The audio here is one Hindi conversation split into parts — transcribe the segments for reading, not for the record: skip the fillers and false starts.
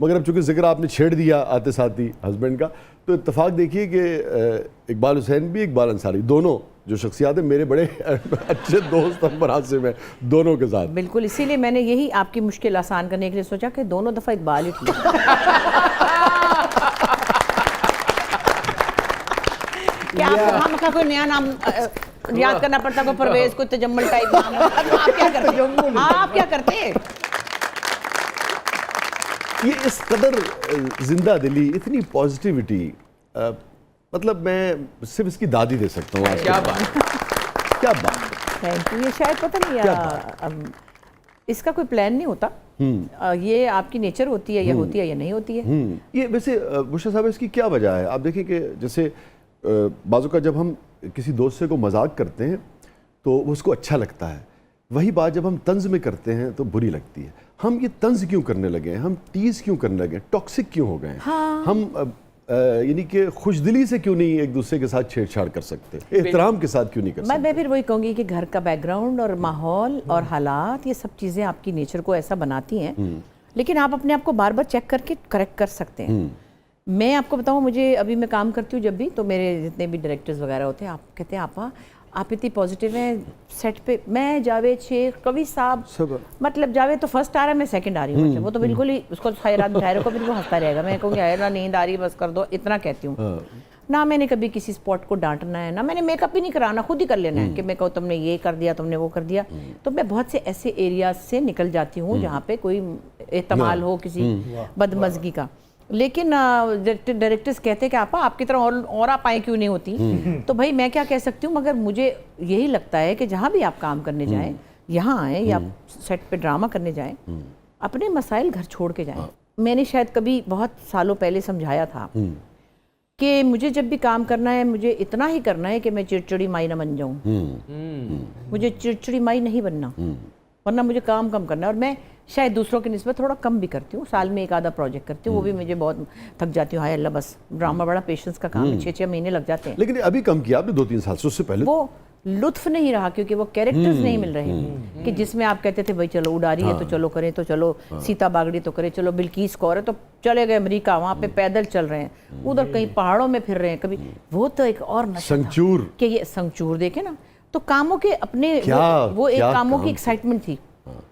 मगर अब चूंकि जिक्र आपने छेड़ दिया आते साथ ही हस्बैंड का, तो इत्तेफाक देखिए कि इकबाल हुसैन भी, इकबाल अंसारी, दोनों जो शख्सियात हैं मेरे बड़े अच्छे दोस्त हम मुनासिब हैं दोनों के साथ। बिल्कुल, इसीलिए मैंने यही आपकी मुश्किल आसान करने के लिए सोचा कि दोनों दफ़ा इकबाल ही ठीक। क्या हम का कोई नया नाम याद करना पड़ता, कोई परवेज, कोई तजम्मुल टाइप नाम, आप क्या करते? हाँ, आप क्या करते? ये इस कदर जिंदा दिली, इतनी पॉजिटिविटी, मतलब मैं सिर्फ इसकी दादी दे सकता हूँ। क्या बात, क्या बात। Thank you. ये शायद पता नहीं यार, इसका कोई प्लान नहीं होता, ये आपकी नेचर होती है, या होती है या नहीं होती है। ये वैसे बुशरा साहब इसकी क्या वजह है? आप देखिए कि जैसे बाज़ों का जब हम किसी दोस्त से को मजाक करते हैं तो उसको अच्छा लगता है, वही बात जब हम तंज में करते हैं तो बुरी लगती है। हम ये तंज क्यों करने लगे हैं, हम टीज क्यों करने लगे हैं, टॉक्सिक क्यों हो गए हैं? हाँ। हम यानी कि खुशदिली से क्यों नहीं एक दूसरे के साथ छेड़छाड़ कर सकते, एहतराम के साथ क्यों नहीं कर सकते? मैं फिर वही कहूँगी कि घर का बैकग्राउंड और माहौल और हालात, ये सब चीज़ें आपकी नेचर को ऐसा बनाती हैं, लेकिन आप अपने आप को बार बार चेक करके करेक्ट कर सकते हैं। मैं आपको बताऊँ, मुझे अभी मैं काम करती हूँ जब भी, तो मेरे जितने भी डायरेक्टर्स वगैरह होते हैं, आप कहते हैं आपा आप इतनी पॉजिटिव हैं सेट पे। मैं जावेद शेख, कवि साहब, मतलब जावेद तो फर्स्ट आ रहा है, मैं सेकंड आ रही हूँ, वो तो बिल्कुल ही उसको सारी रात बिठाए रखो, फिर वो हंसता रहेगा। मैं कहूँगी यार ना नींद आ रही है, बस कर दो, इतना कहती हूँ। ना मैंने कभी किसी स्पॉट को डांटना है, ना मैंने मेकअप ही नहीं कराना, खुद ही कर लेना है कि मैं कहूँ तुमने ये कर दिया, तुमने वो कर दिया। तो मैं बहुत से ऐसे एरियाज से निकल जाती हूँ जहाँ पे कोई एहतमाल हो किसी बदमज़गी का। लेकिन डायरेक्टर्स कहते हैं कि आपा आपकी तरह और आप आए क्यों नहीं होती, तो भाई मैं क्या कह सकती हूँ, मगर मुझे यही लगता है कि जहाँ भी आप काम करने जाएं, यहाँ आए या सेट पे ड्रामा करने जाएं, अपने मसाइल घर छोड़ के जाएं। मैंने शायद कभी बहुत सालों पहले समझाया था कि मुझे जब भी काम करना है, मुझे इतना ही करना है कि मैं चिड़चिड़ी माई ना बन जाऊँ। मुझे चिड़चिड़ी माई नहीं बनना, वरना मुझे काम कम करना है। और मैं शायद दूसरों की निस्बत थोड़ा कम भी करती हूँ, साल में एक आधा प्रोजेक्ट करती हूँ, वो भी मुझे बहुत थक जाती हूँ। हाय अल्लाह, बस ड्रामा बड़ा पेशेंस का काम है, 6-6 महीने लग जाते हैं। लेकिन अभी कम किया आपने 2-3 साल से, उससे पहले वो लुत्फ नहीं रहा, क्योंकि वो कैरेक्टर्स नहीं मिल रहे हैं कि जिसमें आप कहते थे भाई चलो उड़ारी है तो चलो करें, तो चलो सीता बागड़ी तो करें, चलो बिल्किस कौर है तो चले गए अमेरिका, वहाँ पे पैदल चल रहे हैं, उधर कहीं पहाड़ों में फिर रहे हैं कभी। वो तो एक और नशा संचूर कि ये संचूर देखे ना, तो कामों के अपने वो एक कामों की एक्साइटमेंट थी,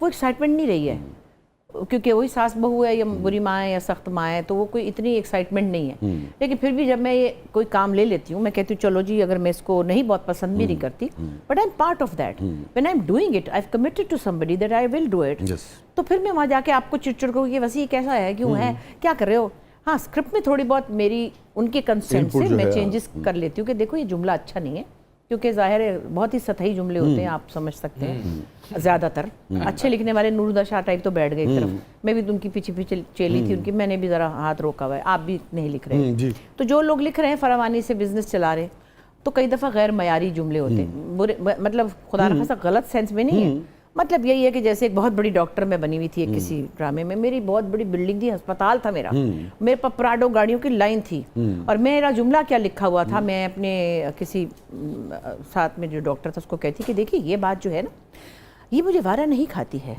वो एक्साइटमेंट नहीं रही है, क्योंकि वही सास बहू है या बुरी माँ है या सख्त माँ है, तो वो कोई इतनी एक्साइटमेंट नहीं है। लेकिन फिर भी जब मैं ये कोई काम ले लेती हूँ, मैं कहती हूँ चलो जी, अगर मैं इसको नहीं बहुत पसंद भी नहीं करती, but I am part of that, when I am doing it, I have committed to somebody that I will do it. तो फिर मैं वहाँ जाके आपको चिड़चिड़ करूँ कि वैसे ये कैसा है, क्यों है, क्या कर रहे हो। हाँ, स्क्रिप्ट में थोड़ी बहुत मेरी उनके कंसेंट से मैं चेंजेस कर लेती हूँ कि देखो ये जुमला अच्छा नहीं है, क्योंकि जाहिर है बहुत ही सतही जुमले होते हैं, आप समझ सकते हैं। ज़्यादातर अच्छे लिखने वाले नूरुद्दीन शाह टाइप तो बैठ गए एक तरफ, मैं भी उनकी पीछे चेली थी उनकी, मैंने भी ज़रा हाथ रोका हुआ है, आप भी नहीं लिख रहे हैं। तो जो लोग लिख रहे हैं फरावानी से बिजनेस चला रहे, तो कई दफ़ा गैर मयारी जुमले होते हैं, बुरे, मतलब खुदा न खासा गलत सेंस में नहीं है, मतलब यही है कि जैसे एक बहुत बड़ी डॉक्टर मैं बनी हुई थी एक किसी ड्रामे में, मेरी बहुत बड़ी बिल्डिंग थी, अस्पताल था मेरा, मेरे पास प्राडो गाड़ियों की लाइन थी, और मेरा जुमला क्या लिखा हुआ था, मैं अपने किसी साथ में जो डॉक्टर था उसको कहती कि देखिए ये बात जो है ना, ये मुझे वारा नहीं खाती है।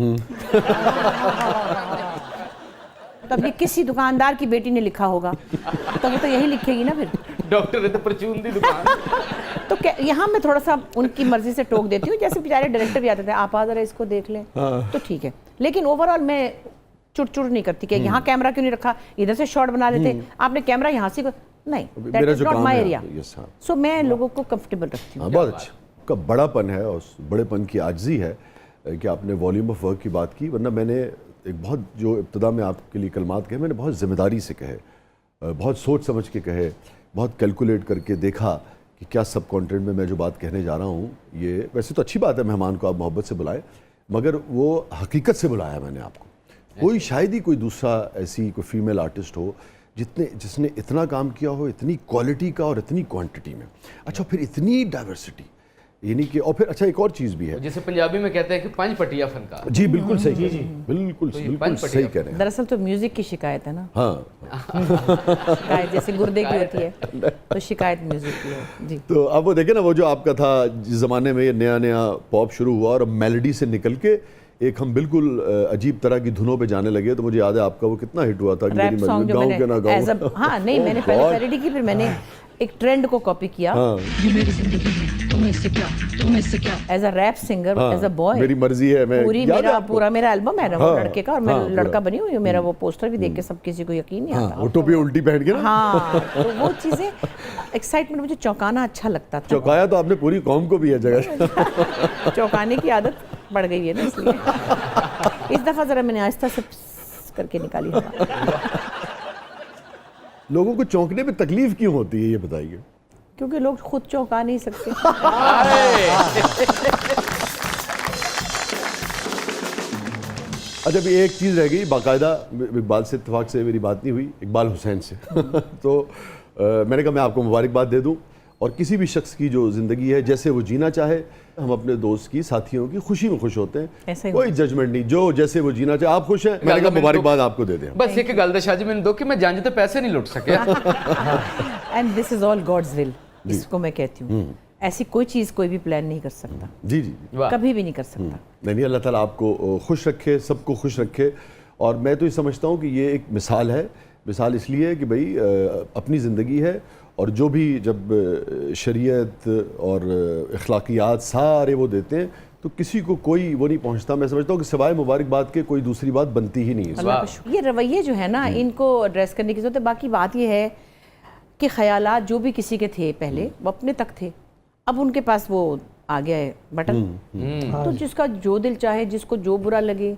तब ये किसी दुकानदार की बेटी ने लिखा होगा, तो वो तो यही लिखेगी ना फिर, डॉक्टर ने तो परचून दी दुकान। तो यहाँ मैं थोड़ा सा उनकी मर्जी से टोक देती हूँ, जैसे बेचारे डायरेक्टर भी आते थे, आप आ जरा इसको देख लें, तो ठीक है। लेकिन ओवरऑल मैं चुड़ नहीं करती कि यहाँ कैमरा क्यों नहीं रखा, इधर से शॉट बना लेते, आपने कैमरा यहाँ से नहीं, that is not my area. So मैं लोगों को कंफर्टेबल रखती हूँ। बहुत अच्छा, का बड़ापन है और बड़ेपन की आजिज़ी है कि आपने वॉल्यूम ऑफ वर्क की बात की, वरना मैंने एक बहुत जो इब्तदा में आपके लिए कलमात कहे, मैंने बहुत ज़िम्मेदारी से कहे, बहुत सोच समझ के कहे, बहुत कैलकुलेट करके देखा कि क्या सब कंटेंट में मैं जो बात कहने जा रहा हूँ, ये वैसे तो अच्छी बात है मेहमान को आप मोहब्बत से बुलाएं, मगर वो हकीकत से बुलाया मैंने आपको। कोई शायद ही कोई दूसरा ऐसी कोई फीमेल आर्टिस्ट हो जिसने इतना काम किया हो, इतनी क्वालिटी का और इतनी क्वांटिटी में, अच्छा फिर इतनी डाइवर्सिटी, यानी कि और फिर अच्छा एक और चीज़ भी है, जैसे पंजाबी में कहते हैं कि पंज पटिया फनकार। जी बिल्कुल सही, जी बिल्कुल बिल्कुल सही कह रहे हैं। दरअसल तो म्यूजिक की शिकायत है ना, हाँ शिकायत जैसे गुर्दे की होती है, तो शिकायत म्यूजिक की है जी। तो अब वो देखे ना, वो जो आपका था जिस ज़माने में ये नया नया पॉप शुरू हुआ और मेलोडी से निकल के एक हम बिल्कुल अजीब तरह की धुनों पे जाने लगे, तो मुझे याद है आपका वो कितना हिट हुआ था कि रैप मेरी सॉन्ग मर्जी जो गाऊं मैंने के ना as a- गाऊं। हाँ नहीं, मैंने पहले God. पैरोडी की, फिर मैंने एक ट्रेंड को कॉपी किया ये मेरी जिंदगी है, तुम्हें से क्या, तुम्हें से क्या। एज अ रैप सिंगर, हाँ, एज अ बॉय। मेरी मर्जी है, मैं पूरी याद है मेरा आपको? पूरा मेरा एल्बम है ना वो हाँ, लड़के का, और मैं हाँ, लड़का पूरा। बनी हुई हूँ। मेरा वो पोस्टर भी देख के सब किसी को यकीन नहीं आता। वो टोपी उल्टी पहन के ना, हाँ, तो वो चीजें एक्साइटमेंट, मुझे चौंकाना अच्छा लगता था। चौंकाया तो आपने पूरी कौम को भी है जगह। चौंकाने की आदत बढ़ गई है ना, इसलिए इस दफा जरा मैंने आहिस्ता से करके निकाली हवा। लोगों को चौंकने में तकलीफ क्यों होती है, ये बताइए। क्योंकि लोग खुद चौंका नहीं सकते। अच्छा, अभी एक चीज़ रह गई, बाकायदा इकबाल से इत्तेफाक से मेरी बात नहीं हुई, इकबाल हुसैन से। तो मैंने कहा मैं आपको मुबारकबाद दे दूं, और किसी भी शख्स की जो ज़िंदगी है जैसे वो जीना चाहे, हम अपने दोस्त की, साथियों की खुशी में खुश होते ऐसा हैं, ही कोई जजमेंट नहीं, जो जैसे वो जीना चाहे। आप खुश हैं, मैंने कहा मुबारकबाद आपको दे दें। बस एक गल शाह जी मैंने दो कि मैं जान तो पैसे नहीं लुट सके। And this is all God's will, इसको मैं कहती हूँ। ऐसी कोई चीज कोई भी प्लान नहीं कर सकता, जी जी, वाह। कभी भी नहीं कर सकता। नहीं, अल्लाह ताला आपको खुश रखे, सबको खुश रखे। और मैं तो ये समझता हूँ कि ये एक मिसाल है। मिसाल इसलिए है कि भाई अपनी ज़िंदगी है, और जो भी जब शरीयत और अखलाकियात सारे वो देते हैं, तो किसी को कोई वो नहीं पहुँचता। मैं समझता हूँ कि सिवाय मुबारकबाद के कोई दूसरी बात बनती ही नहीं है। अल्लाह का शुक्र। ये रवैये जो है ना, इनको एड्रेस करने की जरूरत है। बाकी बात ये है कि ख्यालात जो भी किसी के थे पहले, वो अपने तक थे, अब उनके पास वो आ गया है बटन। तो जिसका जो दिल चाहे, जिसको जो बुरा लगे,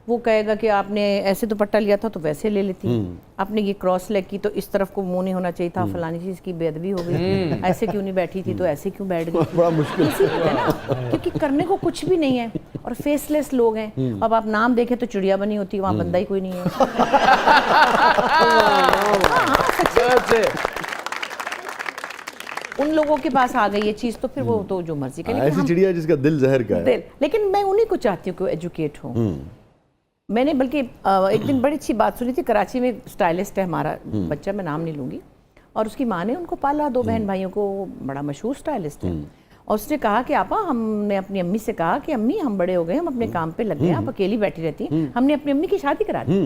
वो कहेगा कि आपने ऐसे दुपट्टा लिया था तो वैसे ले लेती, आपने ये क्रॉस लेग की तो इस तरफ को मुंह नहीं होना चाहिए था, फलानी चीज की बेअदबी हो गई, ऐसे क्यों नहीं बैठी थी तो ऐसे क्यों बैठ गई। बड़ा मुश्किल इसी बात है ना, क्योंकि करने को कुछ भी नहीं है और फेसलेस लोग हैं। अब आप नाम देखें तो चिड़िया बनी होती है, वहाँ बंदा ही कोई नहीं है। उन लोगों के पास आ गई ये चीज़, तो फिर वो तो जो मर्जी करें। ऐसी चिड़िया जिसका दिल जहर का है। दिल, लेकिन मैं उन्हीं को चाहती हूँ कि वो एजुकेट हो। मैंने बल्कि एक दिन बड़ी अच्छी बात सुनी थी। कराची में एक स्टाइलिस्ट है हमारा बच्चा, मैं नाम नहीं लूँगी, और उसकी माँ ने उनको पाला, 2 बहन भाइयों को, बड़ा मशहूर स्टाइलिस्ट है। और उसने कहा कि आपा, हमने अपनी अम्मी से कहा कि अम्मी हम बड़े हो गए, हम अपने काम पे लग गए, आप अकेली बैठी रहती हैं, हमने अपनी अम्मी की शादी करा दी।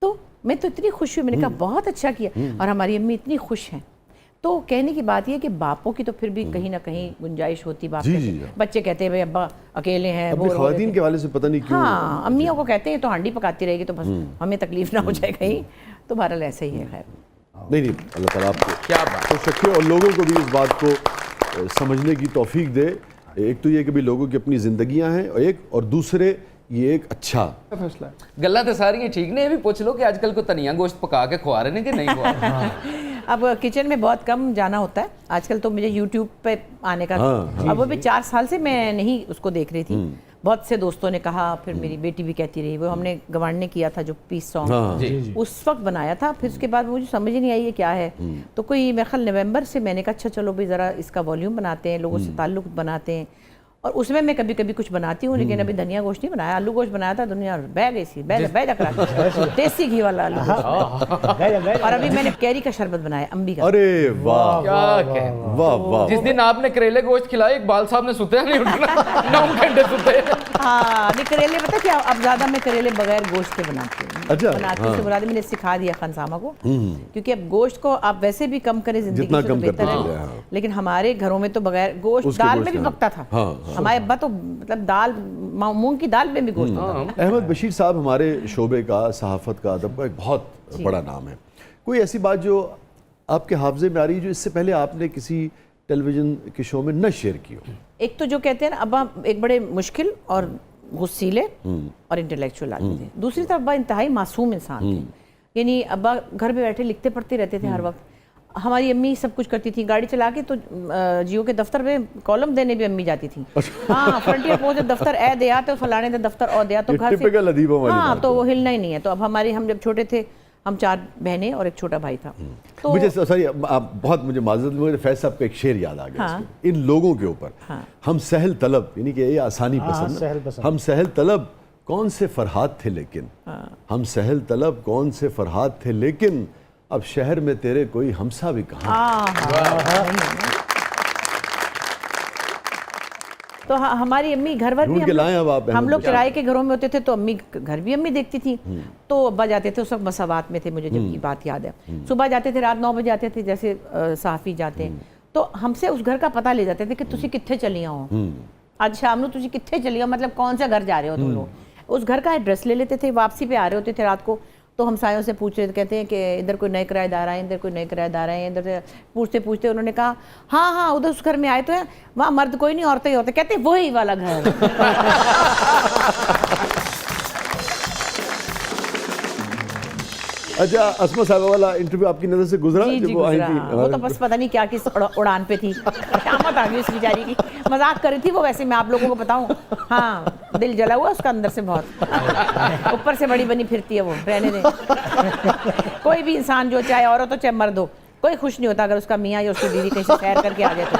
तो मैं तो इतनी खुश हुई, मैंने कहा बहुत अच्छा किया, और हमारी अम्मी इतनी खुश हैं। तो कहने की बात यह कि बापों की तो फिर भी कहीं ना कहीं गुंजाइश होती। बाप जी, कहते- जी। बच्चे कहते हैं भाई अब्बा अकेले हैं, अपनी बोर हो रहे ख़वातीन थे। के वाले से पता नहीं क्यों। हाँ, अम्मियों को कहते हैं तो हांडी पकाती रहेगी तो बस हमें तकलीफ ना हो जाए कहीं। तो बहरहाल ऐसा ही है। खैर, नहीं, अल्लाह ताला आपको क्या बात। खुश रखे, और लोगों को भी इस बात को समझने की तौफीक दे। एक तो ये कि भी लोगों की अपनी ज़िंदगियाँ हैं, और दूसरे ये एक अच्छा फैसला गल्ला तो सारी ठीक ने, ये भी पूछ लो कि आजकल को तनिया गोश्त पका के खुआ रहे हैं कि नहीं खुआ रहे। अब किचन में बहुत कम जाना होता है आजकल, तो मुझे यूट्यूब पे आने का, हाँ, अब वो भी 4 साल से मैं नहीं उसको देख रही थी। बहुत से दोस्तों ने कहा, फिर मेरी बेटी भी कहती रही, वो हमने गवांड किया था जो पीस हाँ। सॉन्ग, उस वक्त बनाया था। फिर उसके बाद मुझे समझ ही नहीं आई ये क्या है। तो कोई मेरे ख्याल नवंबर से मैंने कहा अच्छा चलो भाई ज़रा इसका वॉल्यूम बनाते हैं, लोगों से ताल्लुक़ बनाते हैं। और उसमें मैं कभी कभी कुछ बनाती हूँ, लेकिन अभी धनिया गोश्त नहीं बनाया, आलू गोश्त बनाया था। दुनिया बह गई सी, बह करा देसी घी वाला आलू गोश्त। और अभी मैंने कैरी का शरबत बनाया, अम्बी का। अरे वाह क्या कह, वाह वाह। जिस दिन आपने करेले गोश्त खिलाया, इकबाल साहब ने सुते नहीं उठना, 9 घंटे सुते। हाँ, नहीं करेले पता क्या, अब ज़्यादा मैं करेले बगैर गोश्त के बनाती हूँ। अच्छा, बनाती हूँ, मुराद मैंने सिखा दिया खानसामा को, क्योंकि अब गोश्त को आप वैसे भी कम करें जिंदगी जितना से तो कम बेहतर करते चले, है। हाँ। लेकिन हमारे घरों में तो बगैर गोश्त, उसके दाल गोश्त में भी का। पकता था। हाँ, हाँ। हमारे अब्बा तो मतलब दाल, मूंग की दाल में भी गोश्त होता था। अहमद बशीर साहब हमारे शोबे का, सहाफ़त का, अदब का एक बहुत बड़ा नाम है। कोई ऐसी बात जो आपके हाफजे में आ रही है जो इससे पहले आपने किसी टेलीविज़न के शो में न शेयर की हो? एक तो जो कहते हैं ना, अब्बा एक बड़े मुश्किल और गुस्सीले और इंटेलेक्चुअल आदमी थे। दूसरी तरफ अब्बा इंतहाई मासूम इंसान थे। यानी अब्बा घर पे बैठे लिखते पढ़ते रहते थे हर वक्त। हमारी अम्मी सब कुछ करती थी, गाड़ी चला के तो जियो के दफ्तर में कॉलम देने भी अम्मी जाती थी। हाँ, फ्रंटियर पोस्ट दफ्तर ए दिया तो फलाने दे दफ्तर और दिया तो घर से, टिपिकल अदीबों वाली हाँ, बात तो है। वो हिलना ही नहीं है। तो अब हम जब छोटे थे, हम 4 बहनें और एक छोटा भाई था। तो मुझे सॉरी, आप बहुत, मुझे माजरत, मुझे फैज साहब का एक शेर याद आ गया। हाँ। इसमें। इन लोगों के ऊपर हाँ। हम सहल तलब, यानी कि ये आसानी हाँ, पसंद, सहल पसंद। हम सहल तलब कौन से फरहाद थे लेकिन, हम सहल तलब कौन से फरहाद थे लेकिन, अब शहर में तेरे कोई हमसा भी कहाँ। तो हमारी अम्मी घर भर भी ढूंढ के लाएं अब आप हम अहमद लोग बशीर। किराए के घरों में होते थे तो अम्मी घर भी अम्मी देखती थी। तो अब्बा जाते थे, उस वक्त मसावात में थे, मुझे जब की बात याद है। सुबह जाते थे, रात 9 बजे आते थे, जैसे सहाफ़ी जाते हैं। तो हमसे उस घर का पता ले जाते थे कि तुसी कित्थे चली हो, आज शाम को तुसी कित्थे चली हो, मतलब कौन सा घर जा रहे हो तुम लोग। उस घर का एड्रेस ले लेते थे, वापसी पे आ रहे होते थे रात को, तो हमसायों से पूछ रहे, कहते हैं कि इधर कोई नए किराएदार आए, इधर कोई नए किराएदार आए, इधर से पूछते पूछते उन्होंने कहा हाँ हाँ उधर उस घर में आए तो हैं, वहाँ मर्द कोई नहीं, औरतें ही होते। कहते वही वाला घर। अच्छा, अस्मा साहब वाला इंटरव्यू आपकी नज़र से गुजरा जी जब जी वो आई गुजरा। थी? वो तो बस पता नहीं क्या किस उड़ान पे थी, शामत आ गई उस बेचारी की। मजाक कर रही थी वो, वैसे मैं आप लोगों को बताऊं, हाँ दिल जला हुआ उसका अंदर से बहुत, ऊपर से बड़ी बनी फिरती है वो, रहने दें। कोई भी इंसान जो चाहे औरत हो चाहे मर्द हो, कोई खुश नहीं होता अगर उसका मियाँ या उसकी बीवी कहीं से सैर करके आ जाए तो।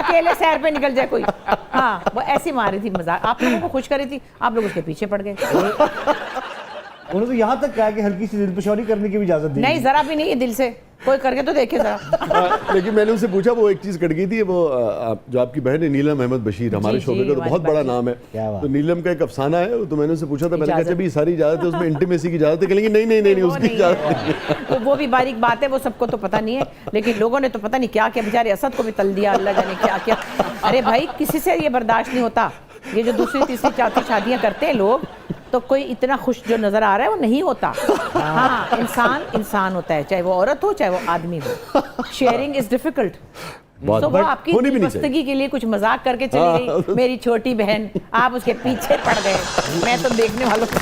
अकेले सैर पे निकल जाए कोई, हाँ वो ऐसी मार रही थी मजाक, आप लोगों को खुश कर रही थी, आप लोग उसके पीछे पड़ गए। उन्होंने तो यहाँ तक कहा कि हल्की सी दिलपशौरी करने की भी इजाजत दी। नहीं जरा भी नहीं है, दिल से कोई करके तो देखे जरा। लेकिन मैंने उनसे पूछा, वो एक चीज़ कट गई थी, वो जो आपकी बहन है नीलम अहमद बशीर, हमारे जी, शोबे का तो हमारी बहुत बड़ा बहन। नाम क्या है। बात। तो नीलम का एक अफसाना है, तो मैंने उनसे पूछा था, मैंने कहा इजाज़त। अभी सारी इजाज़त है उसमें, इंटीमेसी की इजाज़त है? कहेंगे नहीं नहीं नहीं, वो उसकी नहीं इजाज़त है। नहीं है। तो वो भी बारीक बात है, वो सबको तो पता नहीं है, लेकिन लोगों ने तो पता नहीं क्या क्या, बेचारे असद को भी तल दिया, अल्लाह जाने क्या क्या। अरे भाई किसी से ये बर्दाश्त नहीं होता, ये जो दूसरी तीसरी चौथी शादियां करते हैं लोग, तो कोई इतना खुश जो नजर आ रहा है वो नहीं होता। हाँ इंसान इंसान होता है, चाहे वो औरत हो चाहे वो आदमी हो। Sharing is difficult. बहुत तो वो बट आपकी होनी भी नहीं चाहिए। बस्तगी के लिए कुछ मजाक करके चली गई, मेरी छोटी बहन, आप उसके पीछे पड़ गए। मैं तो देखने वालों को